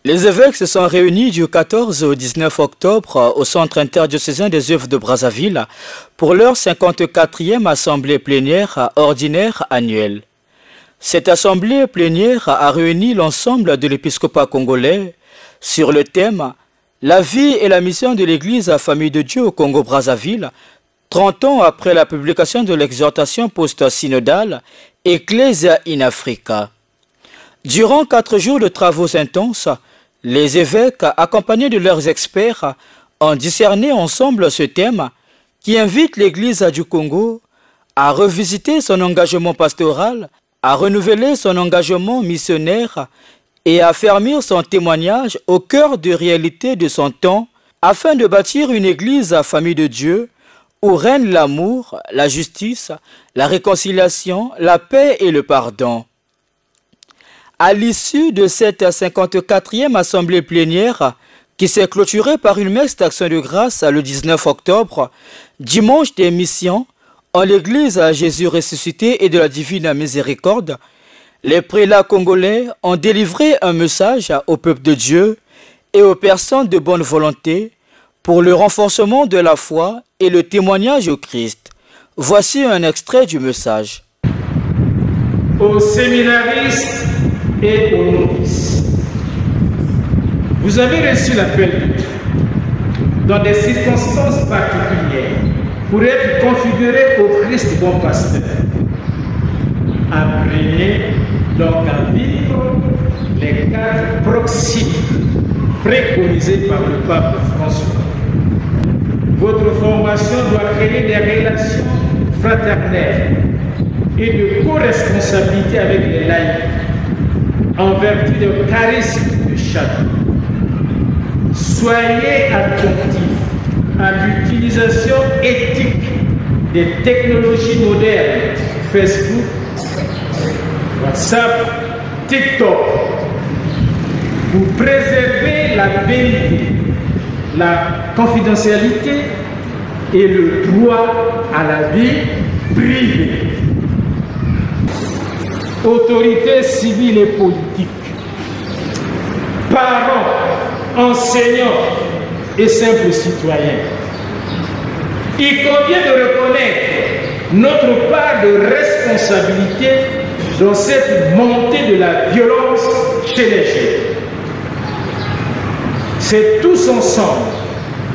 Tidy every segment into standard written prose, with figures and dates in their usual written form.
Les évêques se sont réunis du 14 au 19 octobre au Centre interdiocésain des œuvres de Brazzaville pour leur 54e assemblée plénière ordinaire annuelle. Cette assemblée plénière a réuni l'ensemble de l'épiscopat congolais sur le thème « La vie et la mission de l'Église Famille de Dieu au Congo-Brazzaville » 30 ans après la publication de l'exhortation post-synodale Ecclesia in Africa. Durant 4 jours de travaux intenses, les évêques, accompagnés de leurs experts, ont discerné ensemble ce thème qui invite l'Église du Congo à revisiter son engagement pastoral, à renouveler son engagement missionnaire et à affermir son témoignage au cœur des réalités de son temps afin de bâtir une Église famille de Dieu où règne l'amour, la justice, la réconciliation, la paix et le pardon. À l'issue de cette 54e assemblée plénière, qui s'est clôturée par une messe d'action de grâce le 19 octobre, dimanche des missions, en l'église à Jésus ressuscité et de la divine miséricorde, les prélats congolais ont délivré un message au peuple de Dieu et aux personnes de bonne volonté pour le renforcement de la foi et le témoignage au Christ. Voici un extrait du message. Aux séminaristes et aux novices, vous avez reçu l'appel de Dieu dans des circonstances particulières pour être configurés au Christ bon pasteur. Apprenez donc à vivre les 4 proxys préconisés par le pape François. Votre formation doit créer des relations fraternelles et de co-responsabilité avec les laïcs en vertu du charisme de chacun. Soyez attentifs à l'utilisation éthique des technologies modernes, Facebook, WhatsApp, TikTok, pour préserver la vérité, la confidentialité et le droit à la vie privée. Autorités civiles et politiques, parents, enseignants et simples citoyens, il convient de reconnaître notre part de responsabilité dans cette montée de la violence chez les jeunes. C'est tous ensemble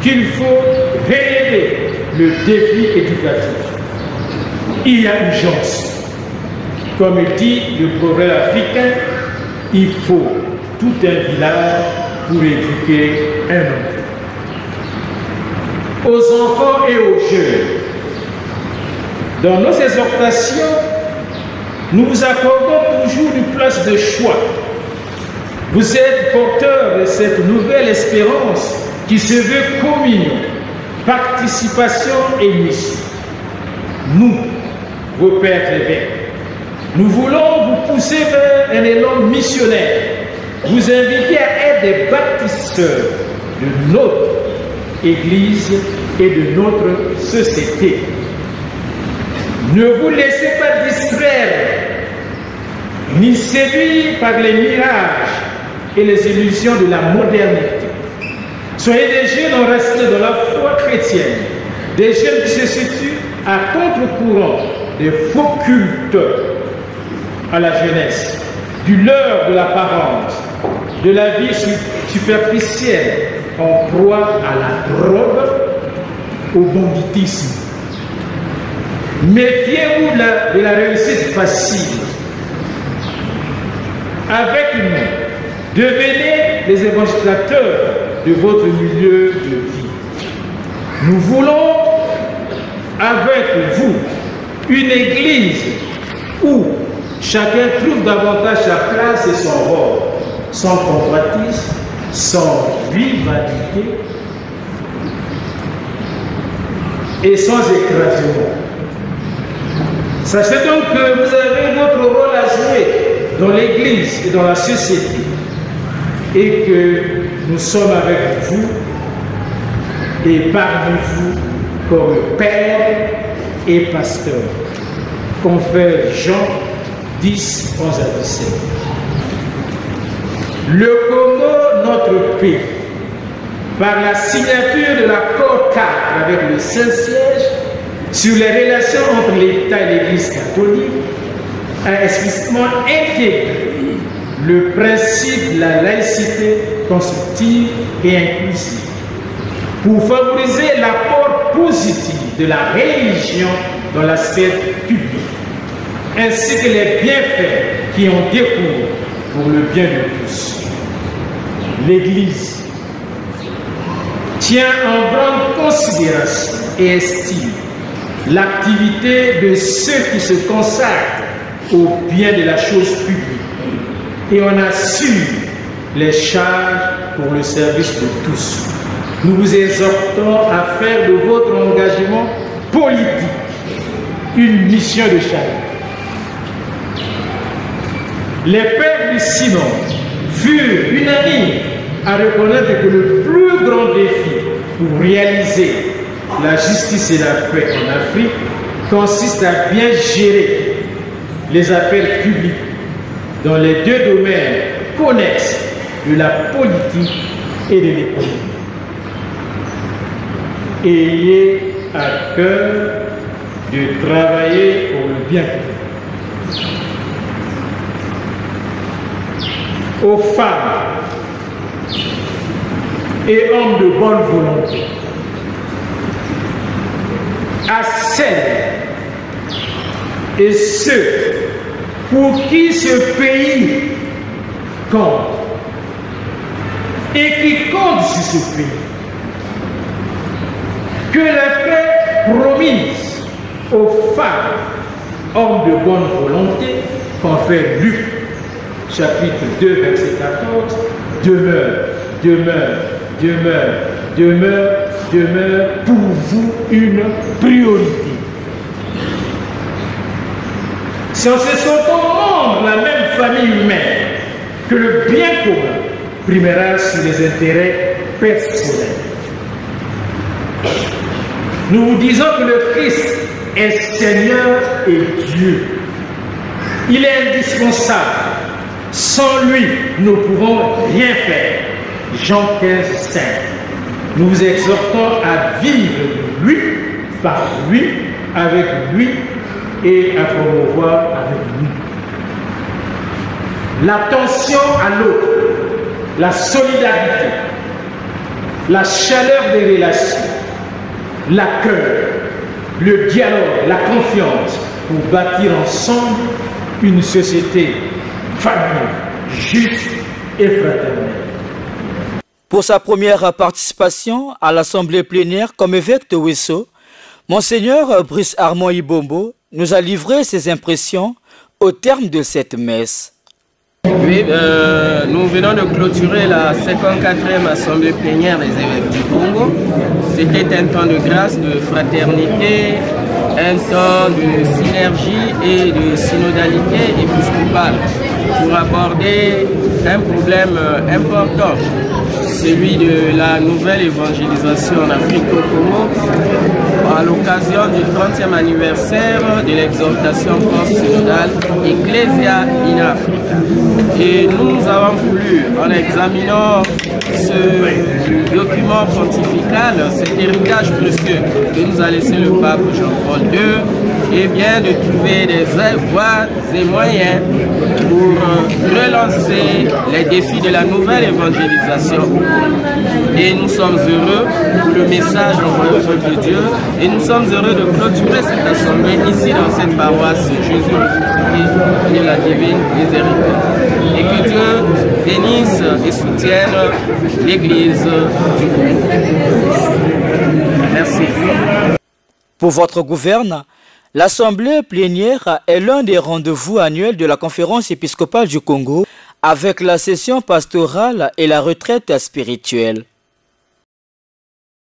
qu'il faut relever le défi éducatif. Il y a urgence. Comme dit le proverbe africain, il faut tout un village pour éduquer un enfant. Aux enfants et aux jeunes, dans nos exhortations, nous vous accordons toujours une place de choix. Vous êtes porteurs de cette nouvelle espérance qui se veut communion, participation et mission. Nous, vos pères évêques, nous voulons vous pousser vers un élan missionnaire, vous inviter à être des bâtisseurs de notre Église et de notre société. Ne vous laissez pas distraire, ni séduire par les mirages et les illusions de la modernité. Soyez des jeunes enracinés dans la foi chrétienne, des jeunes qui se situent à contre-courant des faux cultes à la jeunesse, du leurre de l'apparence, de la vie superficielle en proie à la drogue, au banditisme. Méfiez-vous de la réussite facile. Avec nous, devenez les évangélisateurs de votre milieu de vie. Nous voulons, avec vous, une église où chacun trouve davantage sa place et son rôle, sans convoitise, sans rivalité et sans écrasement. Sachez donc que vous avez votre rôle à jouer dans l'Église et dans la société et que nous sommes avec vous et parmi vous comme père et pasteur. Confère Jean 10, 11 à 17. Le Congo notre pays, par la signature de l'accord cadre avec le Saint-Siège sur les relations entre l'État et l'Église catholique, a explicitement intégré le principe de la laïcité constructive et inclusive pour favoriser l'apport positif de la religion dans la sphère publique, ainsi que les bienfaits qui en découlent pour le bien de tous. L'Église tient en grande considération et estime l'activité de ceux qui se consacrent au bien de la chose publique et on assure les charges pour le service de tous. Nous vous exhortons à faire de votre engagement politique une mission de charité. Les pères du Synode furent unanimes à reconnaître que le plus grand défi pour réaliser la justice et la paix en Afrique consiste à bien gérer les affaires publiques dans les deux domaines connexes de la politique et de l'économie. Ayez à cœur de travailler pour le bien commun. Aux femmes et hommes de bonne volonté, à celles et ceux pour qui ce pays compte et qui comptent sur ce pays, que la paix promise aux femmes, hommes de bonne volonté, confère Luc, chapitre 2, verset 14, demeure pour vous une priorité. Si on se sentant membres de la même famille humaine, que le bien commun primera sur les intérêts personnels. Nous vous disons que le Christ est Seigneur et Dieu. Il est indispensable. Sans lui, nous ne pouvons rien faire. Jean 15, 5. Nous vous exhortons à vivre de lui, par lui, avec lui et à promouvoir avec lui. L'attention à l'autre, la solidarité, la chaleur des relations, l'accueil, le dialogue, la confiance pour bâtir ensemble une société famille, juste et fraternelle. Pour sa première participation à l'Assemblée plénière comme évêque de Ouesso, Monseigneur Brice Armand Ibombo nous a livré ses impressions au terme de cette messe. Oui, nous venons de clôturer la 54e Assemblée plénière des évêques du Congo. C'était un temps de grâce, de fraternité, un temps de synergie et de synodalité épiscopale pour aborder un problème important, celui de la nouvelle évangélisation en Afrique au Congo, à l'occasion du 30e anniversaire de l'exhortation post-synodale Ecclesia in Africa. Et nous avons voulu, en examinant ce document pontifical, cet héritage précieux que nous a laissé le pape Jean-Paul II, et bien de trouver des voies et moyens pour relancer les défis de la nouvelle évangélisation. Et nous sommes heureux pour le message envoyé au peuple de Dieu, et nous sommes heureux de clôturer cette assemblée ici dans cette paroisse Jésus de la divine miséricorde. Et que Dieu bénisse et soutienne l'Église du Congo. Merci. Pour votre gouverne, l'Assemblée plénière est l'un des rendez-vous annuels de la Conférence épiscopale du Congo avec la session pastorale et la retraite spirituelle.